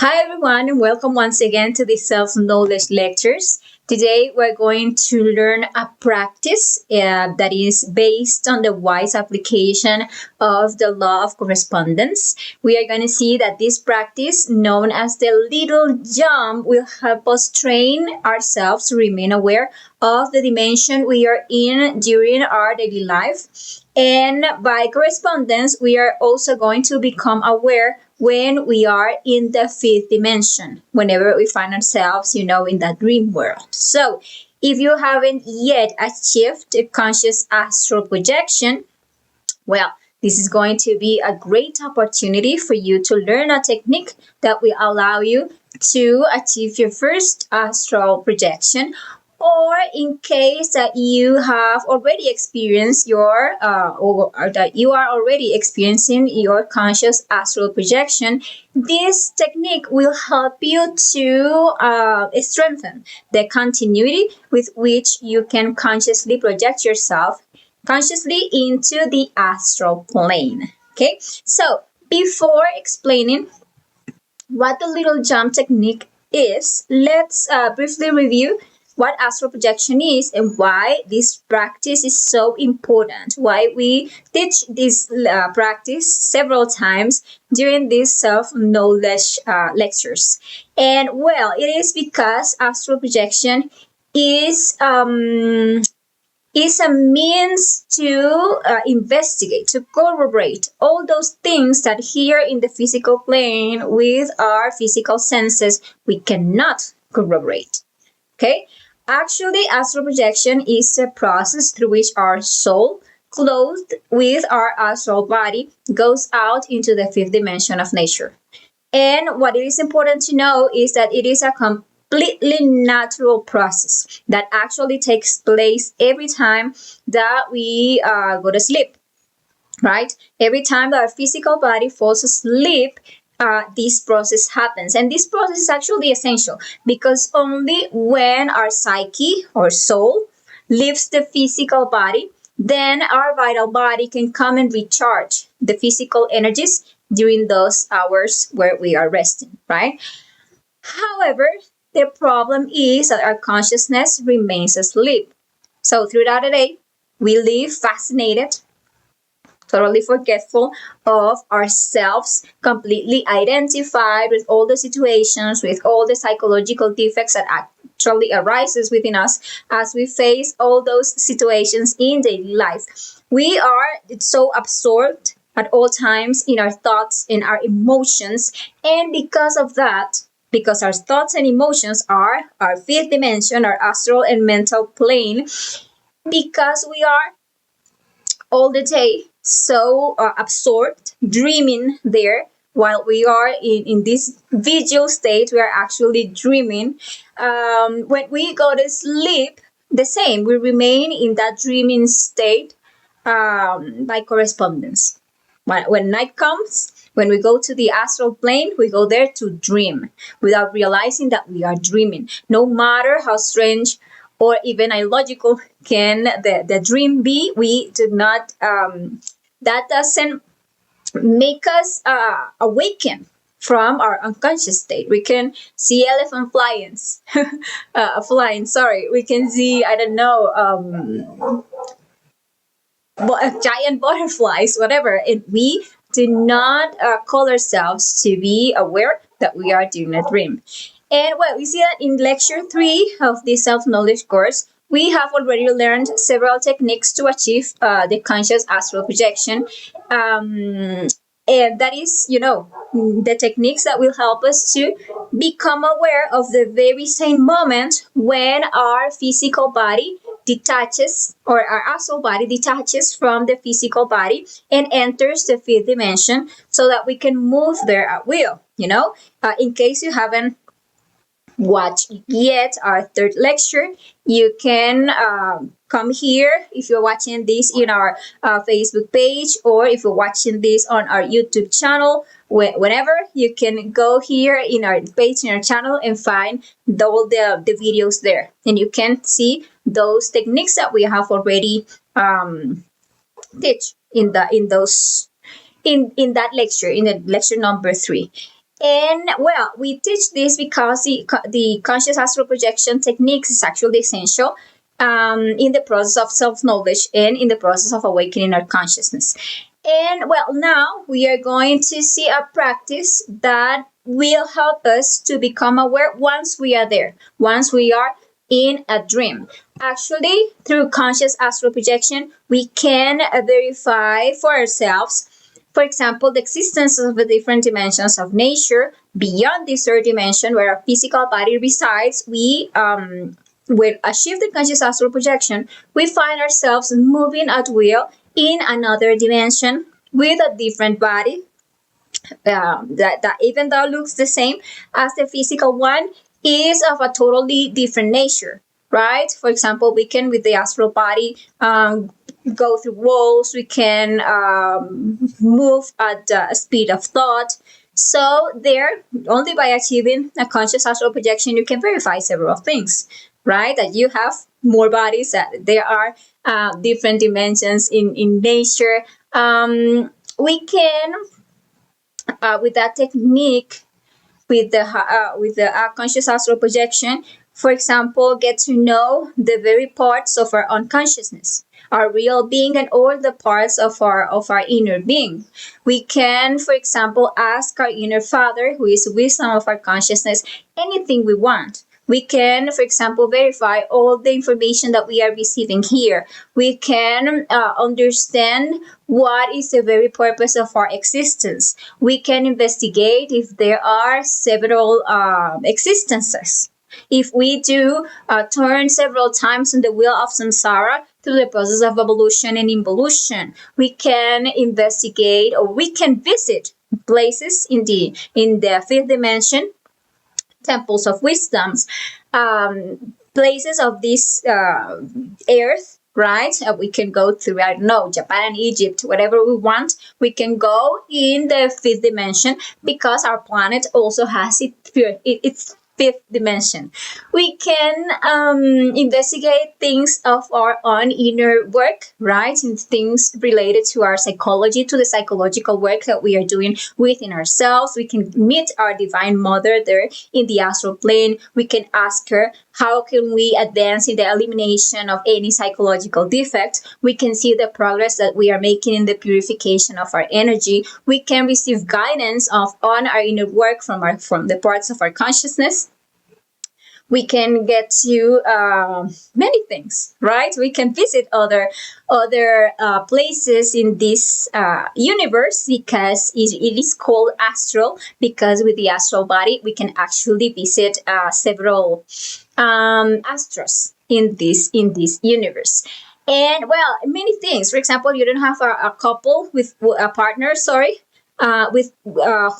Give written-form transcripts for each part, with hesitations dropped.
Hi everyone and welcome once again to the self-knowledge lectures. Today we're going to learn a practice that is based on the wise application of the law of correspondence. We are going to see that this practice, known as the little jump, will help us train ourselves to remain aware of the dimension we are in during our daily life. And by correspondence, we are also going to become aware when we are in the fifth dimension, whenever we find ourselves, in that dream world. So, if you haven't yet achieved a conscious astral projection, well, this is going to be a great opportunity for you to learn a technique that will allow you to achieve your first astral projection, or in case that you have already experienced or that you are already experiencing your conscious astral projection, this technique will help you to strengthen the continuity with which you can consciously project yourself consciously into the astral plane. Okay, so before explaining what the little jump technique is, let's briefly review what astral projection is and why this practice is so important, why we teach this practice several times during these self-knowledge lectures. And well, it is because astral projection is a means to investigate, to corroborate all those things that here in the physical plane with our physical senses we cannot corroborate. Okay? Actually, astral projection is a process through which our soul, clothed with our astral body, goes out into the fifth dimension of nature. And what it is important to know is that it is a completely natural process that actually takes place every time that we go to sleep, right? Every time that our physical body falls asleep, this process happens. And this process is actually essential because only when our psyche or soul leaves the physical body, then our vital body can come and recharge the physical energies during those hours where we are resting, right? However, the problem is that our consciousness remains asleep. So throughout the day, we live fascinated, totally forgetful of ourselves, completely identified with all the situations, with all the psychological defects that actually arises within us as we face all those situations in daily life. We are so absorbed at all times in our thoughts and our emotions, and because of that, because our thoughts and emotions are our fifth dimension, our astral and mental plane, because we are all the day so absorbed, dreaming there. While we are in this visual state, we are actually dreaming. When we go to sleep, the same, we remain in that dreaming state by correspondence. When night comes, when we go to the astral plane, we go there to dream without realizing that we are dreaming. No matter how strange or even illogical can the dream be, we do not, that doesn't make us awaken from our unconscious state. We can see elephant flying, sorry. We can see, I don't know, giant butterflies, whatever. And we do not call ourselves to be aware that we are doing a dream. And well, we see that in lecture 3 of the self-knowledge course, we have already learned several techniques to achieve the conscious astral projection. And that is, the techniques that will help us to become aware of the very same moment when our physical body detaches, or our astral body detaches from the physical body and enters the fifth dimension, so that we can move there at will. In case you haven't watched yet our third lecture, you can come here if you're watching this in our Facebook page, or if you're watching this on our YouTube channel. Whenever, you can go here in our page, in our channel, and find all the videos there, and you can see those techniques that we have already teach in that lecture, in the lecture number 3. And well, we teach this because the conscious astral projection techniques is actually essential in the process of self knowledge and in the process of awakening our consciousness. And well, now we are going to see a practice that will help us to become aware once we are there, once we are in a dream. Actually, through conscious astral projection, we can verify for ourselves, for example, the existence of the different dimensions of nature beyond this third dimension where our physical body resides. With a shifted conscious astral projection, we find ourselves moving at will in another dimension with a different body, that even though looks the same as the physical one, is of a totally different nature, right? For example, we can, with the astral body, go through walls, we can move at the speed of thought. So, there, only by achieving a conscious astral projection, you can verify several things, right? That you have more bodies, that there are different dimensions in nature. We can, with that technique, with the conscious astral projection, for example, get to know the very parts of our unconsciousness, our real being, and all the parts of our inner being. We can, for example, ask our inner father, who is wisdom of our consciousness, anything we want. We can, for example, verify all the information that we are receiving here. We can understand what is the very purpose of our existence. We can investigate if there are several existences. If we do turn several times on the wheel of samsara through the process of evolution and involution, we can investigate, or we can visit places in the fifth dimension, temples of wisdoms, places of this earth, right? We can go through, I don't know, Japan, Egypt, whatever we want. We can go in the fifth dimension because our planet also has its fifth dimension. We can investigate things of our own inner work, right? And things related to our psychology, to the psychological work that we are doing within ourselves. We can meet our divine mother there in the astral plane. We can ask her, how can we advance in the elimination of any psychological defects? We can see the progress that we are making in the purification of our energy. We can receive guidance on our inner work from the parts of our consciousness. We can get to many things, right? We can visit other places in this universe, because it is called astral, because with the astral body we can actually visit several astros in this universe. And well, many things. For example, you don't have a couple with a partner, sorry, with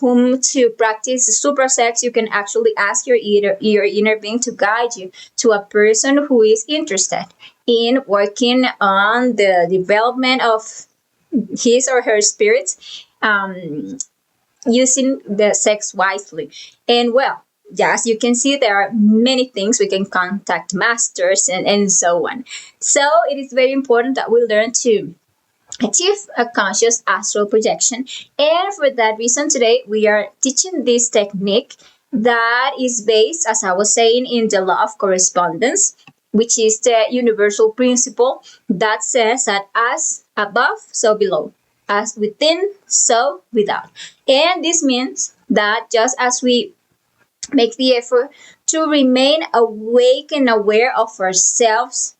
whom to practice suprasex. You can actually ask your inner being to guide you to a person who is interested in working on the development of his or her spirit, using the sex wisely. And well, yes, you can see there are many things. We can contact masters and so on. So it is very important that we learn to achieve a conscious astral projection. And for that reason, today we are teaching this technique that is based, as I was saying, in the law of correspondence, which is the universal principle that says that as above, so below, as within, so without. And this means that just as we make the effort to remain awake and aware of ourselves,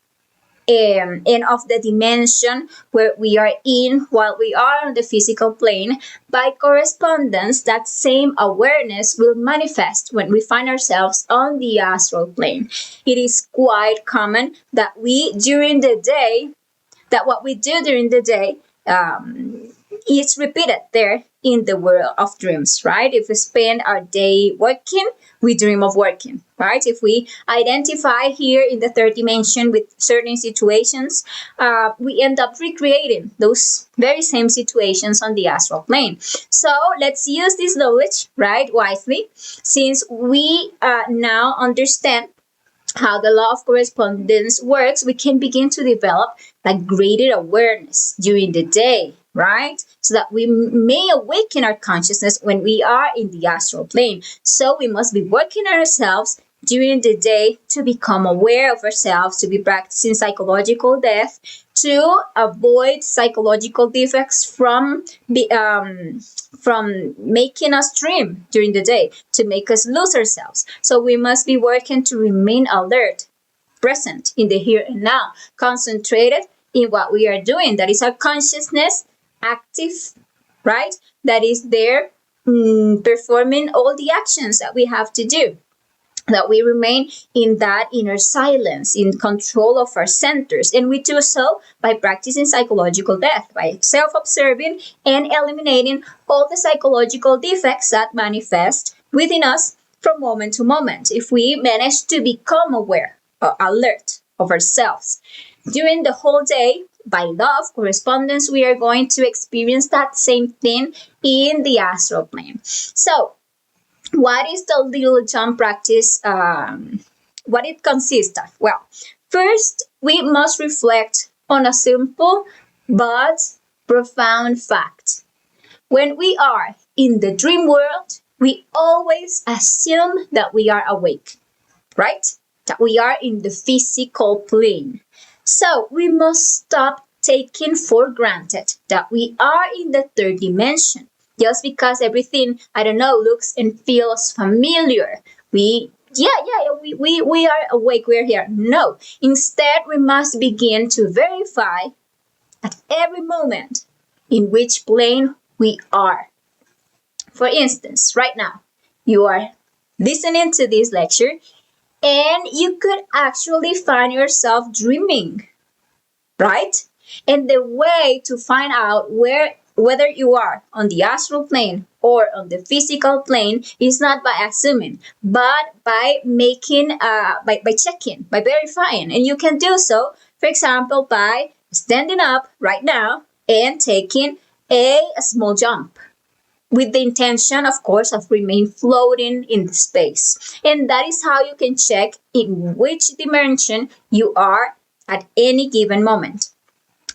and of the dimension where we are in while we are on the physical plane, by correspondence, that same awareness will manifest when we find ourselves on the astral plane. It is quite common that what we do during the day is repeated there in the world of dreams, right? If we spend our day working, we dream of working, right? If we identify here in the third dimension with certain situations, we end up recreating those very same situations on the astral plane. So let's use this knowledge, right, wisely, since we now understand how the law of correspondence works. We can begin to develop a greater awareness during the day, right? So that we may awaken our consciousness when we are in the astral plane. So we must be working on ourselves during the day to become aware of ourselves, to be practicing psychological death, to avoid psychological defects from making us dream during the day, to make us lose ourselves. So we must be working to remain alert, present in the here and now, concentrated in what we are doing. That is our consciousness active, right? That is there performing all the actions that we have to do. That we remain in that inner silence, in control of our centers. And we do so by practicing psychological death, by self observing and eliminating all the psychological defects that manifest within us from moment to moment. If we manage to become aware, alert of ourselves during the whole day, by love correspondence, we are going to experience that same thing in the astral plane. So, what is the little jump practice? What it consists of? Well, first, we must reflect on a simple but profound fact. When we are in the dream world, we always assume that we are awake, right? That we are in the physical plane. So we must stop taking for granted that we are in the third dimension. Just because everything, I don't know, looks and feels familiar. We are awake, we're here. No. Instead, we must begin to verify at every moment in which plane we are. For instance, right now, you are listening to this lecture and you could actually find yourself dreaming, right? And the way to find out whether you are on the astral plane or on the physical plane is not by assuming, but by by checking, by verifying. And you can do so, for example, by standing up right now and taking a small jump, with the intention, of course, of remain floating in the space. And that is how you can check in which dimension you are at any given moment.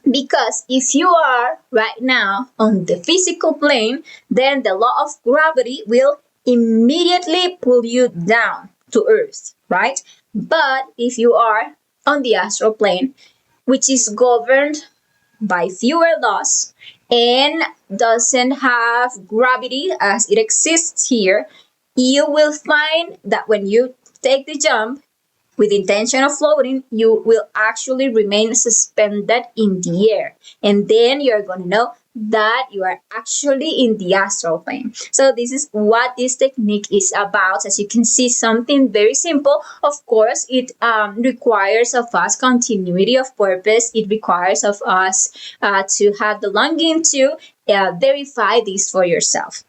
Because if you are right now on the physical plane, then the law of gravity will immediately pull you down to earth, right? But if you are on the astral plane, which is governed by fewer laws and doesn't have gravity as it exists here, you will find that when you take the jump with intention of floating, you will actually remain suspended in the air. And then you're going to know that you are actually in the astral plane. So this is what this technique is about. As you can see, something very simple. Of course, it requires of us continuity of purpose. It requires of us to have the longing to verify this for yourself.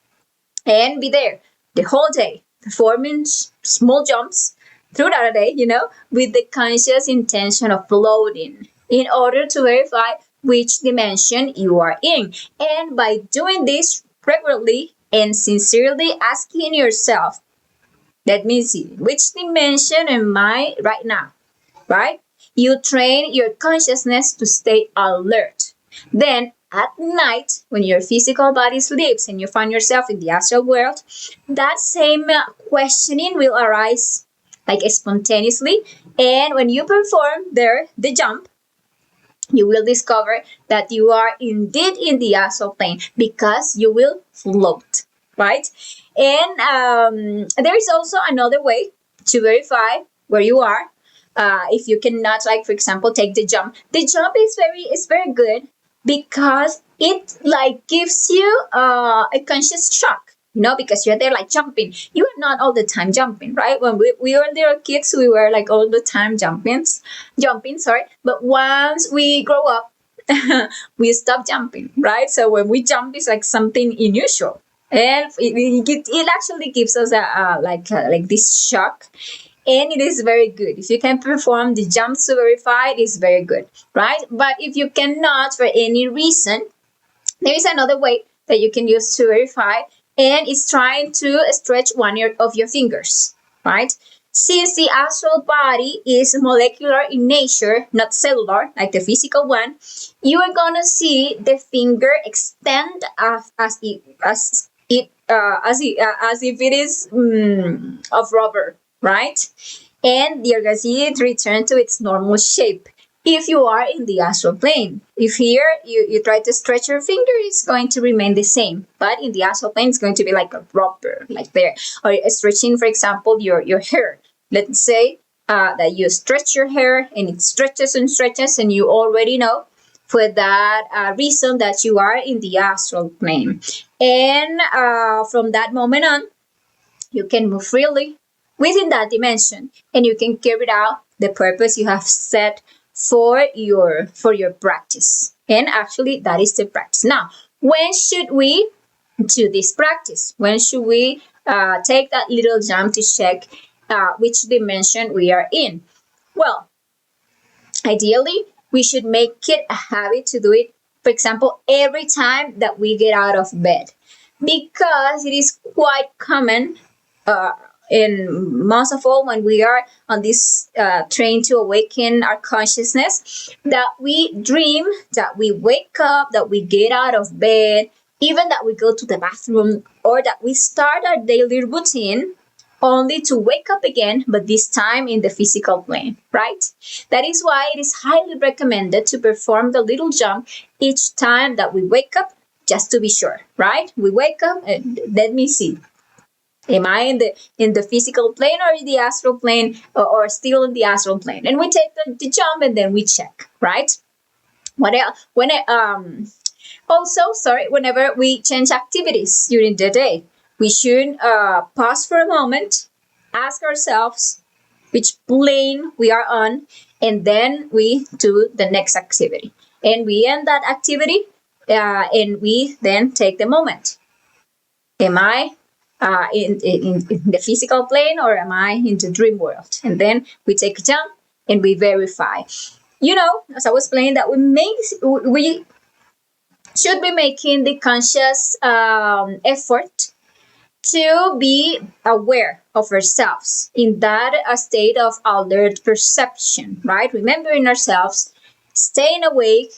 And be there the whole day, performing small jumps throughout the day, with the conscious intention of floating in order to verify which dimension you are in. And by doing this regularly and sincerely asking yourself, let me see, which dimension am I right now, right? You train your consciousness to stay alert. Then at night, when your physical body sleeps and you find yourself in the astral world, that same questioning will arise like spontaneously. And when you perform the jump, you will discover that you are indeed in the astral plane because you will float, right? And there is also another way to verify where you are. If you cannot, like for example, take the jump is very good because it like gives you a conscious shock, because you're there like jumping. You are not all the time jumping, right? When we were little kids, we were like all the time jumping, sorry. But once we grow up, we stop jumping, right? So when we jump, it's like something unusual. And it actually gives us like this shock. And it is very good. If you can perform the jumps to verify, it is very good, right? But if you cannot for any reason, there is another way that you can use to verify, and it's trying to stretch one of your fingers, right? Since the astral body is molecular in nature, not cellular like the physical one, you are gonna see the finger extend as if it is of rubber, right? And you're gonna see it return to its normal shape. If you are in the astral plane, if here you try to stretch your finger, it's going to remain the same. But in the astral plane, it's going to be like a rubber, like there. Or stretching, for example, your hair. Let's say that you stretch your hair and it stretches and stretches, and you already know for that reason that you are in the astral plane. And from that moment on, you can move freely within that dimension, and you can carry out the purpose you have set for your practice. And actually, that is the practice. Now, when should we do this practice? When should we take that little jump to check which dimension we are in? Well, ideally, we should make it a habit to do it, for example, every time that we get out of bed, because it is quite common uh, in most of all when we are on this train to awaken our consciousness, that we dream, that we wake up, that we get out of bed, even that we go to the bathroom, or that we start our daily routine only to wake up again, but this time in the physical plane, right? That is why it is highly recommended to perform the little jump each time that we wake up, just to be sure, right? We wake up and let me see. Am I in the physical plane or in the astral plane, or still in the astral plane? And we take the jump and then we check, right? What else? Also, sorry, whenever we change activities during the day, we should pause for a moment, ask ourselves which plane we are on, and then we do the next activity. And we end that activity, and we then take the moment. Am I in the physical plane, or am I in the dream world? And then we take a jump and we verify. As I was saying, that we should be making the conscious effort to be aware of ourselves in that state of alert perception, right? Remembering ourselves, staying awake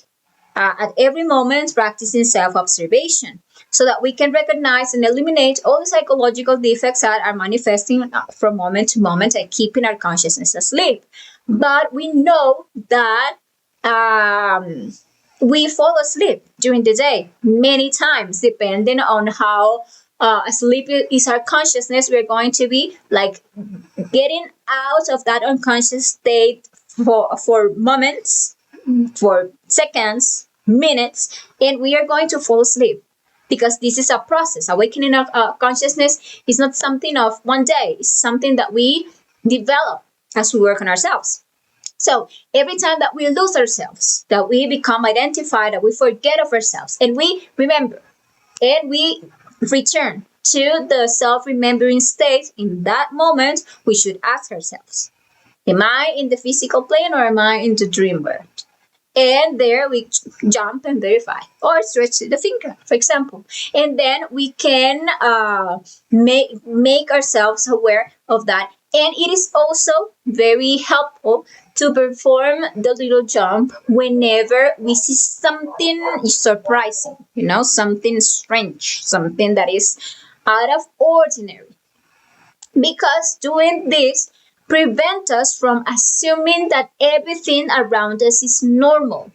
at every moment, practicing self observation, so that we can recognize and eliminate all the psychological defects that are manifesting from moment to moment and keeping our consciousness asleep. But we know that we fall asleep during the day many times, depending on how asleep is our consciousness. We're going to be like getting out of that unconscious state for moments, for seconds, minutes, and we are going to fall asleep, because this is a process. Awakening of consciousness is not something of one day. It's something that we develop as we work on ourselves. So every time that we lose ourselves, that we become identified, that we forget of ourselves, and we remember, and we return to the self-remembering state, in that moment, we should ask ourselves, am I in the physical plane, or am I in the dream world? And there we jump and verify, or stretch the finger, for example. And then we can make ourselves aware of that. And it is also very helpful to perform the little jump whenever we see something surprising, something strange, something that is out of ordinary. Because doing this prevent us from assuming that everything around us is normal.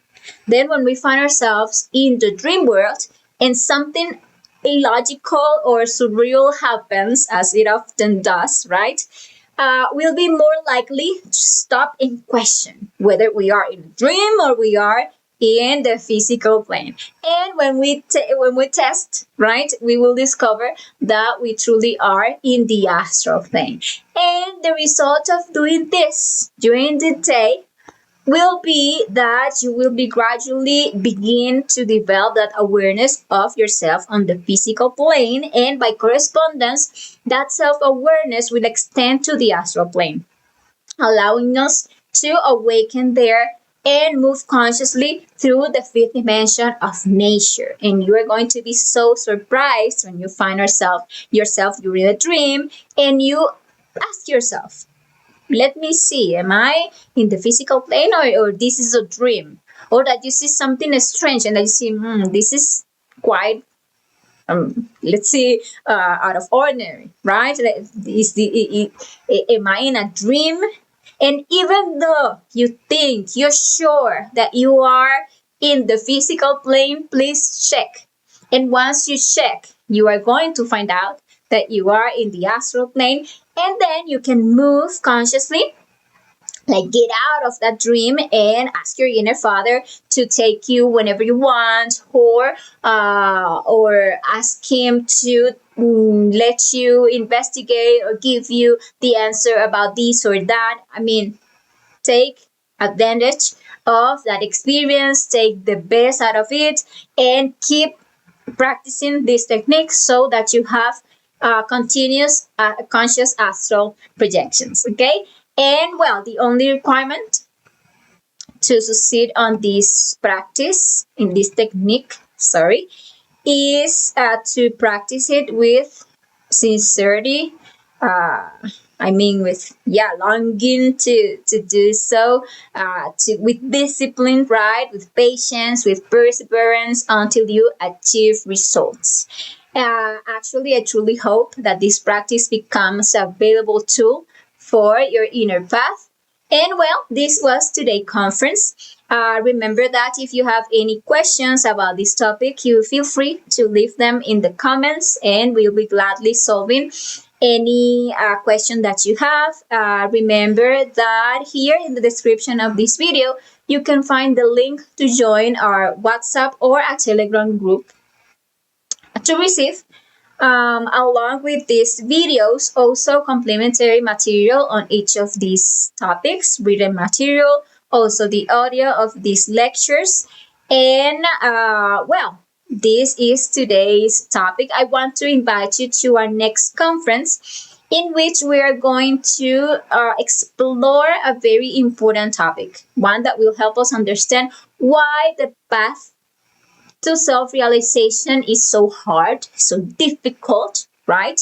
Then when we find ourselves in the dream world and something illogical or surreal happens, as it often does, right? We'll be more likely to stop and question whether we are in a dream or we are in the physical plane. And when we test, right, we will discover that we truly are in the astral plane. And the result of doing this during the day will be that you will be gradually begin to develop that awareness of yourself on the physical plane, and by correspondence, that self-awareness will extend to the astral plane, allowing us to awaken there and move consciously through the fifth dimension of nature. And you are going to be so surprised when you find yourself during a dream, and you ask yourself, let me see, am I in the physical plane, or this is a dream? Or that you see something strange and that you see, this is quite, let's see, out of ordinary, right? Am I in a dream? And even though you think, you're sure that you are in the physical plane, please check. And once you check, you are going to find out that you are in the astral plane, and then you can move consciously, like get out of that dream and ask your inner father to take you whenever you want, or ask him to let you investigate or give you the answer about this or that. I mean, take advantage of that experience, take the best out of it, and keep practicing these techniques so that you have continuous conscious astral projections. Okay, and well, the only requirement to succeed on this practice, in this technique, sorry, is to practice it with sincerity. Uh, I mean, with longing to do so, with discipline, right? With patience, with perseverance, until you achieve results. Actually, I truly hope that this practice becomes a valuable tool for your inner path. And well, this was today's conference. Remember that if you have any questions about this topic, you feel free to leave them in the comments, and we'll be gladly solving any question that you have. Remember that here in the description of this video, you can find the link to join our WhatsApp or a Telegram group to receive, along with these videos, also complementary material on each of these topics, written material, also the audio of these lectures. And well, this is today's topic. I want to invite you to our next conference, in which we are going to explore a very important topic, one that will help us understand why the path to self realization is so hard, so difficult, right?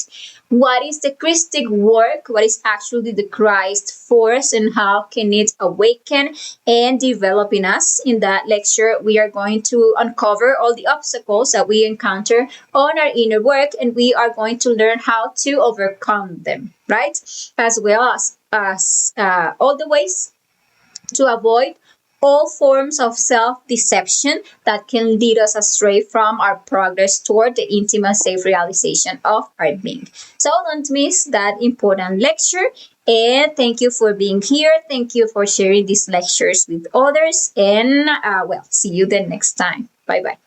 What is the Christic work? What is actually the Christ force, and how can it awaken and develop in us? In that lecture, we are going to uncover all the obstacles that we encounter on our inner work, and we are going to learn how to overcome them, right? As well as all the ways to avoid all forms of self-deception that can lead us astray from our progress toward the intimate self-realization of our being. So don't miss that important lecture. And thank you for being here. Thank you for sharing these lectures with others. And well, see you the next time. Bye bye.